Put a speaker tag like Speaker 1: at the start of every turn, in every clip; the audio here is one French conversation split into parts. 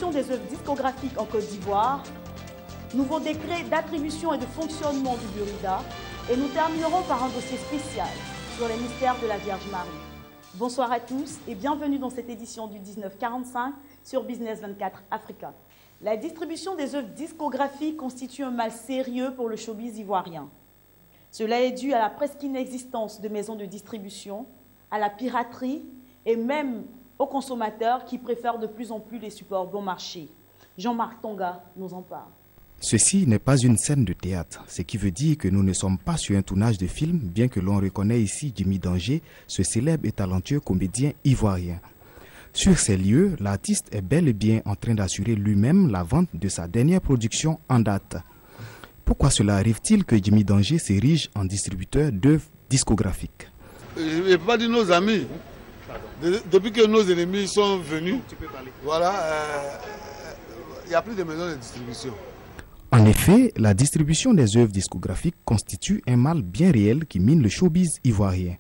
Speaker 1: distribution des œuvres discographiques en Côte d'Ivoire, nouveau décret d'attribution et de fonctionnement du Burida, et nous terminerons par un dossier spécial sur les mystères de la Vierge Marie. Bonsoir à tous et bienvenue dans cette édition du 1945 sur Business 24 Africa. La distribution des œuvres discographiques constitue un mal sérieux pour le showbiz ivoirien. Cela est dû à la presque inexistence de maisons de distribution, à la piraterie et même aux consommateurs qui préfèrent de plus en plus les supports bon marché. Jean-Marc Tonga nous en parle.
Speaker 2: Ceci n'est pas une scène de théâtre, ce qui veut dire que nous ne sommes pas sur un tournage de film, bien que l'on reconnaît ici Jimmy Danger, ce célèbre et talentueux comédien ivoirien. Sur ces lieux, l'artiste est bel et bien en train d'assurer lui-même la vente de sa dernière production en date. Pourquoi cela arrive-t-il que Jimmy Danger s'érige en distributeur d'œuvres discographiques?
Speaker 3: Je ne vais pas dire nos amis. Depuis que nos ennemis sont venus, voilà, il n'y a plus de maisons de distribution.
Speaker 2: En effet, la distribution des œuvres discographiques constitue un mal bien réel qui mine le showbiz ivoirien.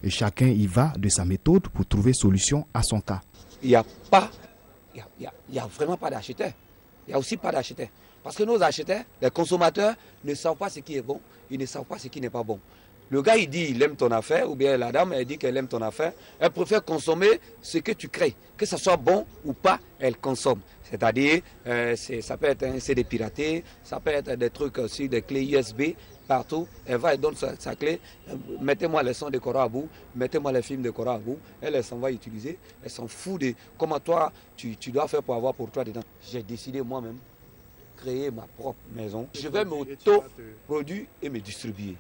Speaker 2: Et chacun y va de sa méthode pour trouver solution à son cas.
Speaker 4: Il n'y a vraiment pas d'acheteurs. Il n'y a aussi pas d'acheteurs. Parce que nos acheteurs, les consommateurs, ne savent pas ce qui est bon, ils ne savent pas ce qui n'est pas bon. Le gars, il dit il aime ton affaire, ou bien la dame, elle dit qu'elle aime ton affaire. Elle préfère consommer ce que tu crées. Que ce soit bon ou pas, elle consomme. C'est-à-dire, ça peut être un CD piraté, ça peut être des trucs aussi, des clés USB, partout. Elle va et donne sa clé. Mettez-moi les sons de Kora à bout, mettez-moi les films de Kora à bout. Elle s'en va utiliser. Elle s'en fout de comment toi, tu dois faire pour avoir pour toi dedans. J'ai décidé moi-même créer ma propre maison. Je vais m'auto-produire et me distribuer.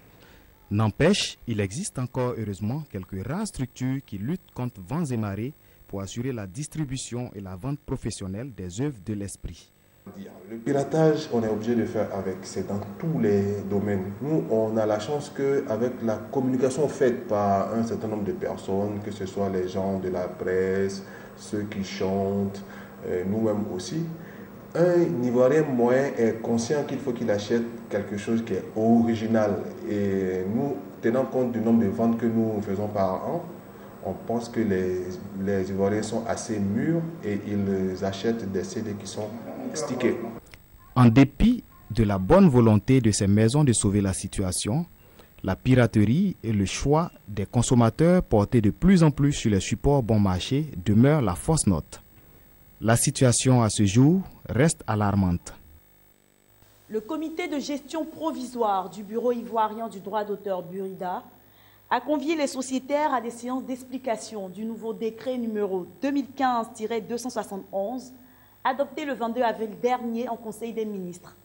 Speaker 2: N'empêche, il existe encore heureusement quelques rares structures qui luttent contre vents et marées pour assurer la distribution et la vente professionnelle des œuvres de l'esprit.
Speaker 5: Le piratage, on est obligé de faire avec, c'est dans tous les domaines. Nous, on a la chance qu'avec la communication faite par un certain nombre de personnes, que ce soit les gens de la presse, ceux qui chantent, nous-mêmes aussi, un Ivoirien moyen est conscient qu'il faut qu'il achète quelque chose qui est original. Et nous, tenant compte du nombre de ventes que nous faisons par an, on pense que les Ivoiriens sont assez mûrs et ils achètent des CD qui sont stickés.
Speaker 2: En dépit de la bonne volonté de ces maisons de sauver la situation, la piraterie et le choix des consommateurs portés de plus en plus sur les supports bon marché demeurent la fausse note. La situation à ce jour reste alarmante.
Speaker 1: Le comité de gestion provisoire du Bureau ivoirien du droit d'auteur Burida a convié les sociétaires à des séances d'explication du nouveau décret numéro 2015-271 adopté le 22 avril dernier en Conseil des ministres.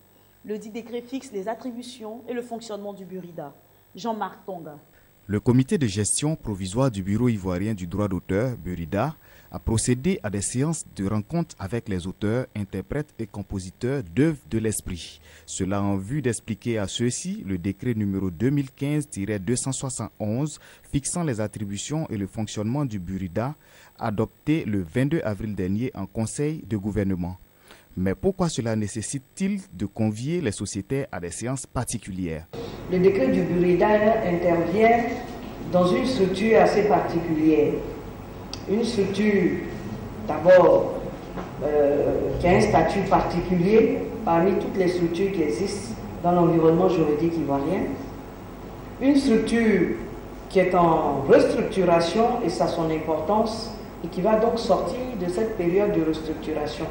Speaker 1: Le dit décret fixe les attributions et le fonctionnement du Burida. Jean-Marc Tonga.
Speaker 2: Le comité de gestion provisoire du Bureau ivoirien du droit d'auteur Burida a procédé à des séances de rencontres avec les auteurs, interprètes et compositeurs d'œuvres de l'esprit. Cela en vue d'expliquer à ceux-ci le décret numéro 2015-271 fixant les attributions et le fonctionnement du Burida adopté le 22 avril dernier en Conseil de gouvernement. Mais pourquoi cela nécessite-t-il de convier les sociétaires à des séances particulières?
Speaker 6: Le décret du Burida intervient dans une structure assez particulière. Une structure, d'abord, qui a un statut particulier parmi toutes les structures qui existent dans l'environnement juridique ivoirien. Une structure qui est en restructuration, et ça a son importance, et qui va donc sortir de cette période de restructuration.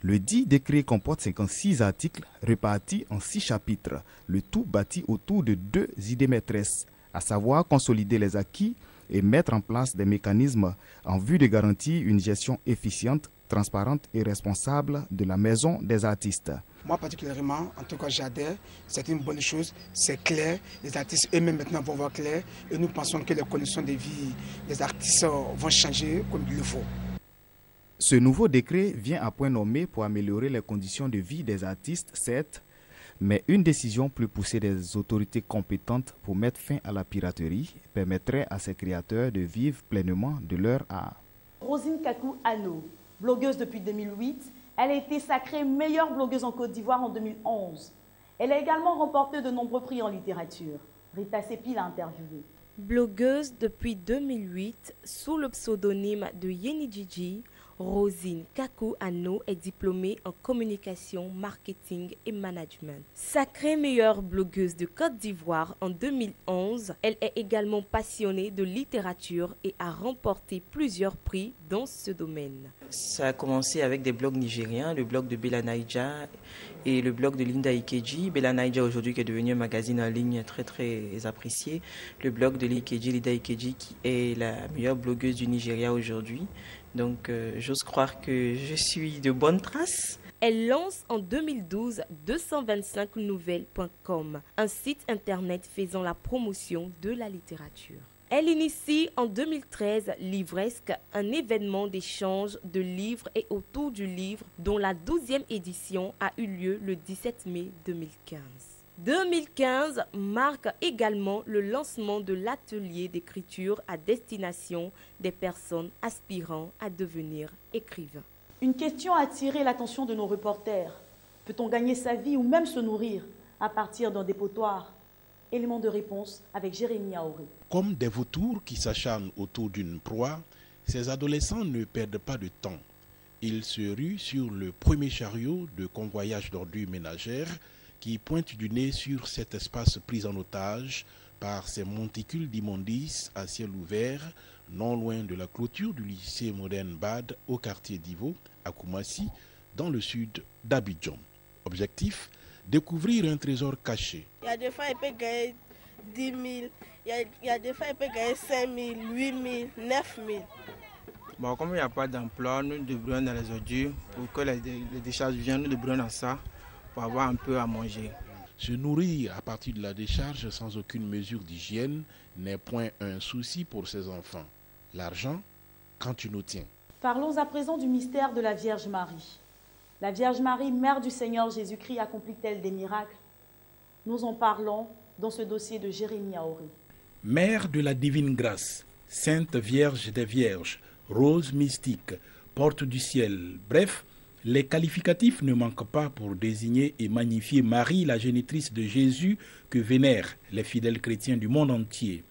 Speaker 2: Le dit décret comporte 56 articles répartis en 6 chapitres, le tout bâti autour de 2 idées maîtresses, à savoir consolider les acquis et mettre en place des mécanismes en vue de garantir une gestion efficiente, transparente et responsable de la maison des artistes.
Speaker 7: Moi particulièrement, en tout cas j'adhère, c'est une bonne chose, c'est clair, les artistes eux-mêmes maintenant vont voir clair et nous pensons que les conditions de vie des artistes vont changer comme il le faut.
Speaker 2: Ce nouveau décret vient à point nommé pour améliorer les conditions de vie des artistes, certes, mais une décision plus poussée des autorités compétentes pour mettre fin à la piraterie permettrait à ces créateurs de vivre pleinement de leur art.
Speaker 1: Rosine Kakou Ano, blogueuse depuis 2008, elle a été sacrée meilleure blogueuse en Côte d'Ivoire en 2011. Elle a également remporté de nombreux prix en littérature. Rita Sepi l'a interviewée.
Speaker 8: Blogueuse depuis 2008 sous le pseudonyme de Yeni Gigi, Rosine Kakou-Ano est diplômée en communication, marketing et management. Sacrée meilleure blogueuse de Côte d'Ivoire en 2011, elle est également passionnée de littérature et a remporté plusieurs prix dans ce domaine.
Speaker 9: Ça a commencé avec des blogs nigériens, le blog de Bella Naija et le blog de Linda Ikeji. Bella Naija aujourd'hui qui est devenu un magazine en ligne très très apprécié. Le blog de Linda Ikeji qui est la meilleure blogueuse du Nigeria aujourd'hui. Donc j'ose croire que je suis de bonnes traces.
Speaker 8: Elle lance en 2012 225nouvelles.com, un site internet faisant la promotion de la littérature. Elle initie en 2013 Livresque, un événement d'échange de livres et autour du livre dont la 12e édition a eu lieu le 17 mai 2015. 2015 marque également le lancement de l'atelier d'écriture à destination des personnes aspirant à devenir écrivains.
Speaker 1: Une question a attiré l'attention de nos reporters. Peut-on gagner sa vie ou même se nourrir à partir d'un dépotoir? Élément de réponse avec Jérémy Aoré.
Speaker 10: Comme des vautours qui s'acharnent autour d'une proie, ces adolescents ne perdent pas de temps. Ils se ruent sur le premier chariot de convoyage d'ordures ménagères qui pointe du nez sur cet espace pris en otage par ces monticules d'immondices à ciel ouvert, non loin de la clôture du lycée moderne Bad au quartier d'Ivo, à Koumassi, dans le sud d'Abidjan. Objectif, découvrir un trésor caché.
Speaker 11: Il y a des fois, il peut gagner 10 000, il y a des fois, il peut gagner 5 000, 8 000, 9 000.
Speaker 12: Bon, comme il n'y a pas d'emploi, nous débrouillons dans les ordures. Pour que les décharges viennent, nous débrouillons dans ça pour avoir un peu à manger.
Speaker 10: Se nourrir à partir de la décharge sans aucune mesure d'hygiène n'est point un souci pour ces enfants. L'argent, quand tu nous tiens.
Speaker 1: Parlons à présent du mystère de la Vierge Marie. La Vierge Marie, mère du Seigneur Jésus-Christ, accomplit-elle des miracles? Nous en parlons dans ce dossier de Jérémy Aoré.
Speaker 13: Mère de la divine grâce, Sainte Vierge des Vierges, Rose mystique, Porte du ciel, bref, les qualificatifs ne manquent pas pour désigner et magnifier Marie, la génitrice de Jésus, que vénèrent les fidèles chrétiens du monde entier.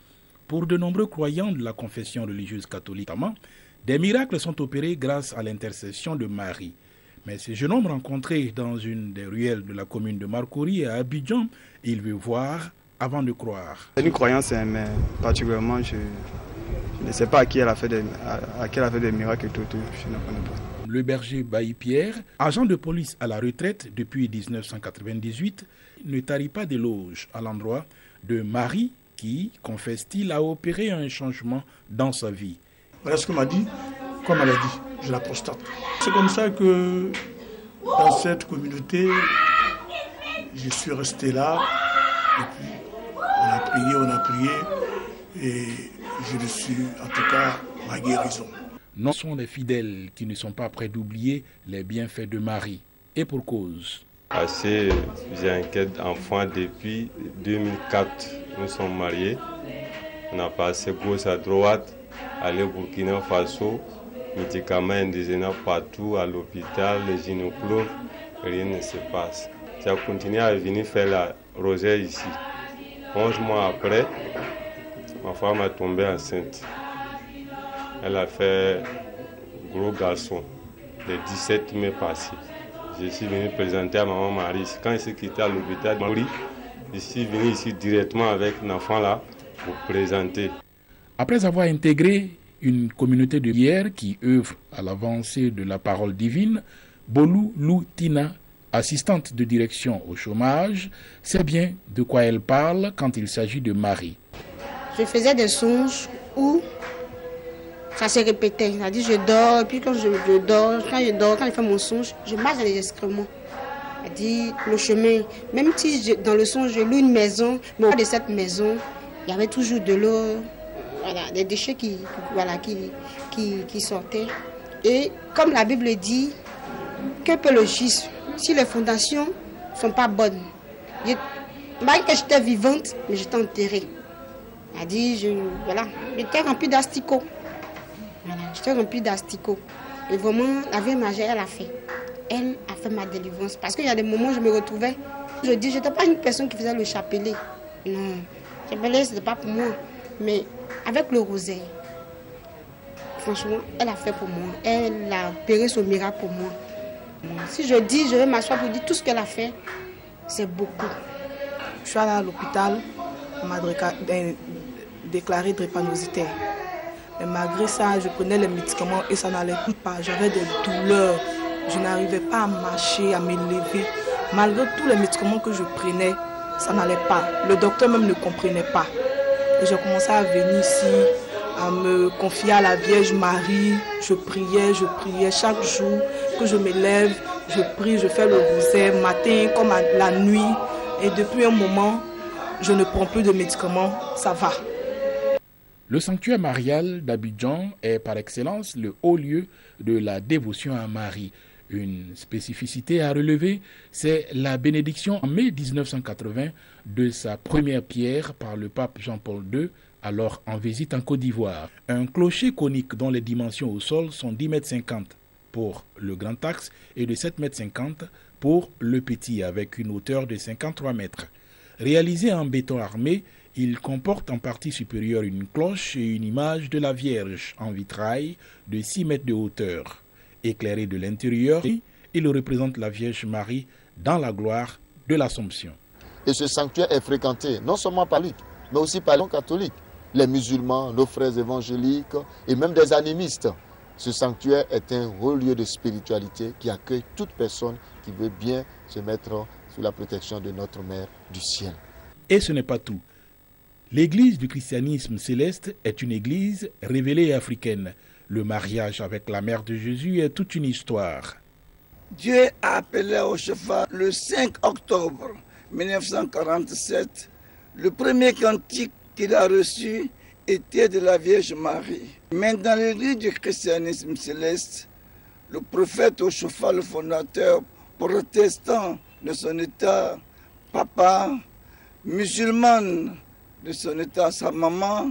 Speaker 13: Pour de nombreux croyants de la confession religieuse catholique, des miracles sont opérés grâce à l'intercession de Marie. Mais ce jeune homme rencontré dans une des ruelles de la commune de Marcory à Abidjan, il veut voir avant de croire.
Speaker 14: C'est une croyance, mais particulièrement, je ne sais pas à qui elle a fait des miracles et tout, je ne connais pas.
Speaker 13: Le berger Bailly Pierre, agent de police à la retraite depuis 1998, ne tarit pas d'éloges à l'endroit de Marie qui, confesse-t-il, a opéré un changement dans sa vie.
Speaker 15: Voilà ce qu'elle m'a dit, comme elle a dit, je la prostate. C'est comme ça que dans cette communauté, je suis resté là, et puis on a prié, et je reçu en tout cas ma guérison.
Speaker 13: Non sont les fidèles qui ne sont pas prêts d'oublier les bienfaits de Marie. Et pour cause.
Speaker 16: J'ai un quête d'enfant depuis 2004. Nous sommes mariés. On a passé gauche à droite, aller au Burkina Faso, médicaments indigènes partout, à l'hôpital, les gynécologues, rien ne se passe. J'ai continué à venir faire la rosée ici. 11 mois après, ma femme est tombée enceinte. Elle a fait gros garçon le 17 mai passé. Je suis venu présenter à maman Marie. Quand il s'est quitté à l'hôpital Marie, je suis venu ici directement avec l'enfant là pour présenter.
Speaker 13: Après avoir intégré une communauté de prière qui œuvre à l'avancée de la parole divine, Bolou Loutina, assistante de direction au chômage, sait bien de quoi elle parle quand il s'agit de Marie.
Speaker 17: Je faisais des songes où ça se répétait. C'est-à-dire je dors, et puis quand je fais mon songe, je marche dans les excréments. C'est-à-dire le chemin, même si dans le songe je loue une maison, mais au bas de cette maison, il y avait toujours de l'eau, voilà, des déchets qui sortaient. Et comme la Bible dit, que peut le juste si les fondations ne sont pas bonnes? Malgré que j'étais vivante, mais j'étais enterrée. C'est-à-dire, j'étais remplie d'asticots. Voilà, j'étais remplie d'asticots. Et vraiment, la Vierge Marie, elle a fait. Elle a fait ma délivrance. Parce qu'il y a des moments où je me retrouvais, je dis, je n'étais pas une personne qui faisait le chapelet. Non, le chapelet, ce n'était pas pour moi. Mais avec le rosaire, franchement, elle a fait pour moi. Elle a opéré son miracle pour moi. Si je dis, je vais m'asseoir pour dire tout ce qu'elle a fait, c'est beaucoup.
Speaker 18: Je suis allée à l'hôpital, on m'a déclaré drépanocytaire. Mais malgré ça, je prenais les médicaments et ça n'allait pas. J'avais des douleurs, je n'arrivais pas à marcher, à m'élever. Malgré tous les médicaments que je prenais, ça n'allait pas. Le docteur même ne comprenait pas. Et j'ai commencé à venir ici, à me confier à la Vierge Marie. Je priais chaque jour que je me lève, je prie, je fais le rosaire, matin comme la nuit. Et depuis un moment, je ne prends plus de médicaments, ça va.
Speaker 13: Le sanctuaire marial d'Abidjan est par excellence le haut lieu de la dévotion à Marie. Une spécificité à relever, c'est la bénédiction en mai 1980 de sa première pierre par le pape Jean-Paul II, alors en visite en Côte d'Ivoire. Un clocher conique dont les dimensions au sol sont 10,50 m pour le grand axe et de 7,50 m pour le petit, avec une hauteur de 53 mètres. Réalisé en béton armé, il comporte en partie supérieure une cloche et une image de la Vierge en vitrail de 6 mètres de hauteur. Éclairé de l'intérieur, il représente la Vierge Marie dans la gloire de l'Assomption.
Speaker 19: Et ce sanctuaire est fréquenté non seulement par lui, mais aussi par les catholiques, les musulmans, nos frères évangéliques et même des animistes. Ce sanctuaire est un haut lieu de spiritualité qui accueille toute personne qui veut bien se mettre sous la protection de notre Mère du ciel.
Speaker 13: Et ce n'est pas tout. L'église du christianisme céleste est une église révélée africaine. Le mariage avec la mère de Jésus est toute une histoire.
Speaker 20: Dieu a appelé au chauffard le 5 octobre 1947. Le premier cantique qu'il a reçu était de la Vierge Marie. Mais dans l'église du christianisme céleste, le prophète au chauffard, le fondateur protestant de son état, papa, musulmane de son état, sa maman,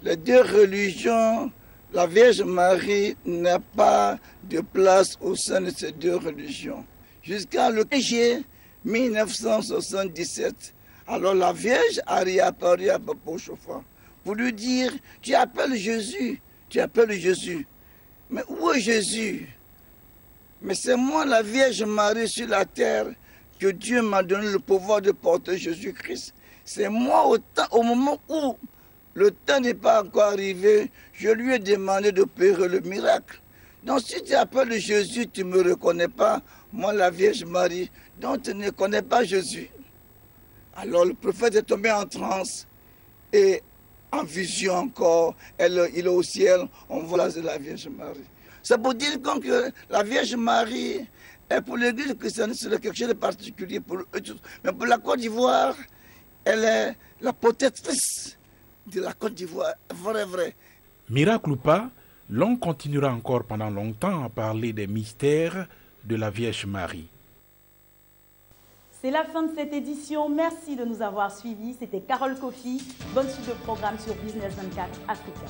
Speaker 20: les deux religions, la Vierge Marie n'a pas de place au sein de ces deux religions. Jusqu'à le 15 juillet 1977, alors la Vierge a réapparu à Papa Chauffard pour lui dire, tu appelles Jésus, tu appelles Jésus. Mais où est Jésus? Mais c'est moi, la Vierge Marie sur la terre, que Dieu m'a donné le pouvoir de porter Jésus-Christ. C'est moi, au moment où le temps n'est pas encore arrivé, je lui ai demandé d'opérer le miracle. Donc si tu appelles Jésus, tu ne me reconnais pas, moi la Vierge Marie, donc tu ne connais pas Jésus. Alors le prophète est tombé en transe et en vision encore, il est au ciel, on voit la Vierge Marie. C'est pour dire que la Vierge Marie est pour l'église chrétienne, c'est quelque chose de particulier pour eux tous. Mais pour la Côte d'Ivoire, elle est la protectrice de la Côte d'Ivoire, vrai.
Speaker 13: Miracle ou pas, l'on continuera encore pendant longtemps à parler des mystères de la Vierge Marie.
Speaker 1: C'est la fin de cette édition. Merci de nous avoir suivis. C'était Carole Kofi. Bonne suite de programme sur Business 24 Africa.